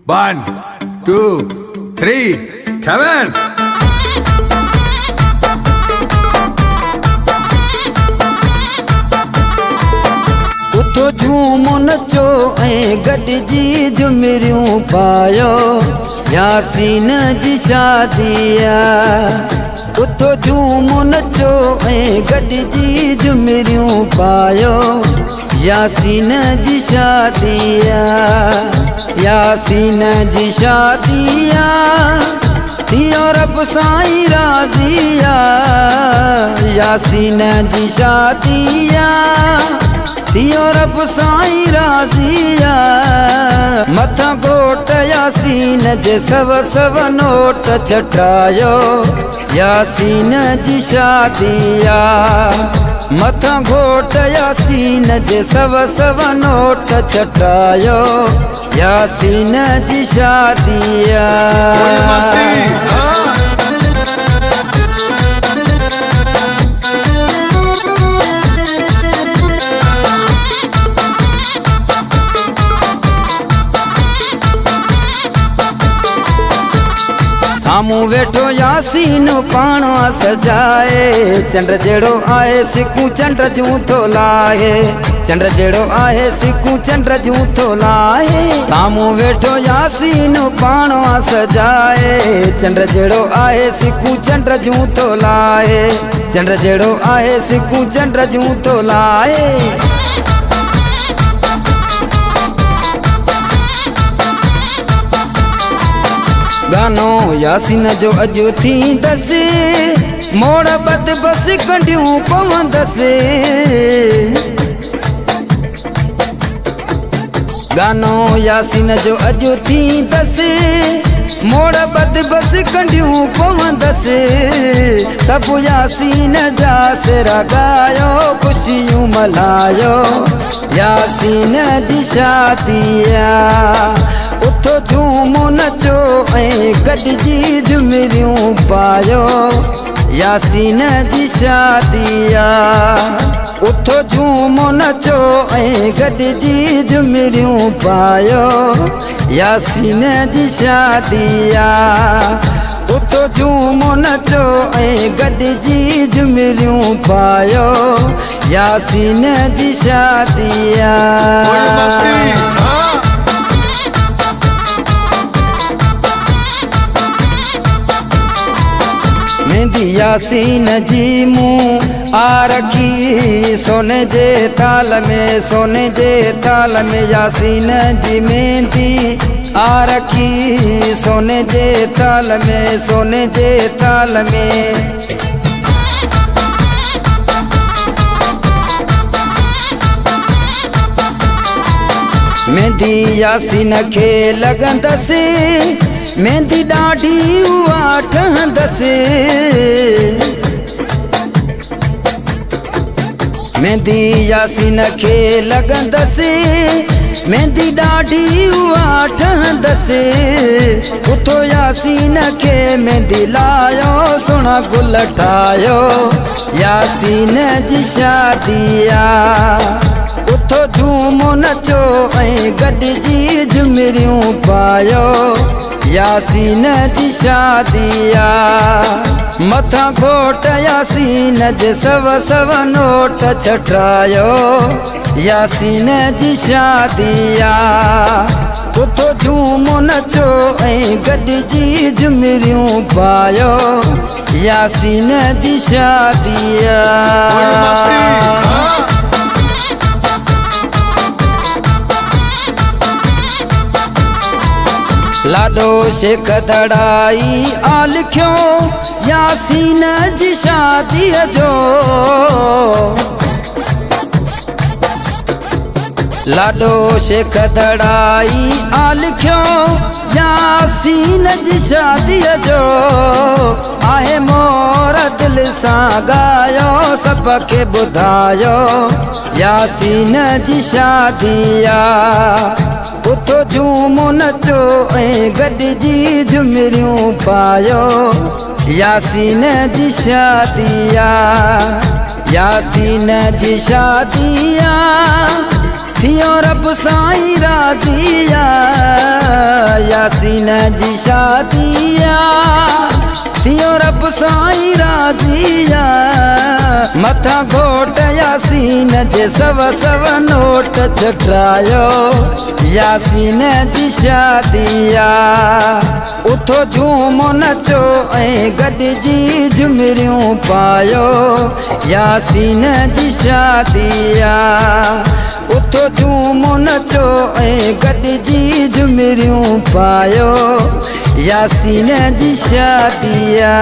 1, 2, 3, come on! उथो झूमो नचो ऐं गॾिजी झुमिरियूं पायो यासीन जी शादी आहे। उथो झूमो नचो ऐं गॾिजी झुमिरियूं पायो यासीन जी शादी आहे। यासीन जी शादी आहे थियो रब साईं राज़ी आहे। यासीन जी शादी आहे थियो रब साईं राज़ी आहे। मथां घोट यासीन जे सव नोट चटायो यासीन जी शादी आहे। मथां घोट यासीन जे सव नोट चटायो यासीन जी शादी आहे। सामूं वेठो यासीन पाणो सजाए चंड जहिड़ो आहे सिकूं चंड जूं थो लाहे। चंड जहिड़ो आहे सिकूं चंड जूं थो लाहे। सामूं वेठो यासीन पाणो सजाए चंड जहिड़ो आहे सिकूं चंड जूं थो लाहे। चंड जहिड़ो आहे सिकूं चंड जूं थो लाहे। गानो यासीन जो अॼु थींदसि मोड़ बद बस कंडियूं पवंदसि। गानो यासीन जो अॼु थींदसि मोड़ बद बस कंडियूं पवंदसि। सभु यासीन जा सिरा गायो ख़ुशियूं मल्हायो यासीन जी शादी आहे। उथो झूमो नचो ऐं गॾिजी झुमिरियूं पायो यासीन जी शादी आहे। उथो झूमो नचो ऐं गॾिजी झुमिरियूं पायो यासीन जी शादी आहे। उथो झूमो नचो ऐं गॾिजी झुमिरियूं पायो यासीन जी शादी आहे। मेहंदी यासीन जी मूं आ रखी सोने जे थाल में। सोने जे थाल में यासीन जी मेहंदी आ रखी सोने जे थाल में। सोने जे थाल में मेहंदी यासीन खे लॻंदसि मेहंदी ॾाढी उहा ठहंदसि। मेहंदी यासीन खे लॻंदसि मेहंदी ॾाढी उहा ठहंदसि। उथो यासीन खे मेहंदी लायो सुहिणा गुल ठाहियो यासीन जी शादी आहे। उथो झूमो नचो ऐं गॾिजी झुमिरियूं पायो यासीन जी शादी आहे। मथां घोट यासीन जे सव नोट चटायो यासीन जी शादी आहे। उथो झूमो नचो ऐं गॾिजी झुमिरियूं पायो यासीन जी शादी आहे। लाडो शेख दड़ाई आ लिखियो यासीन जी शादीअ जो। लाडो शेख दड़ाई आ लिखियो यासीन जी शादीअ जो। आहे मोर दिल सां ॻायो सभ खे ॿुधायो यासीन जी शादी आहे। उथो झूमो नचो ऐं गॾिजी झुमिरियूं पायो यासीन जी शादी आहे। यासीन जी शादी आहे थियो रब साईं राज़ी आ यासीन जी शादिया थियो रब साईं राज़िया मथा घोट यासीन जे सव नोट चटायो यासीन जी शादिया उथो झूमो नचो ऐं गॾिजी झुमरियूं पायो यासीन जी शादिया उथो झूमो नचो ऐं गॾिजी झुमरियूं पायो यासीन जी शादिया।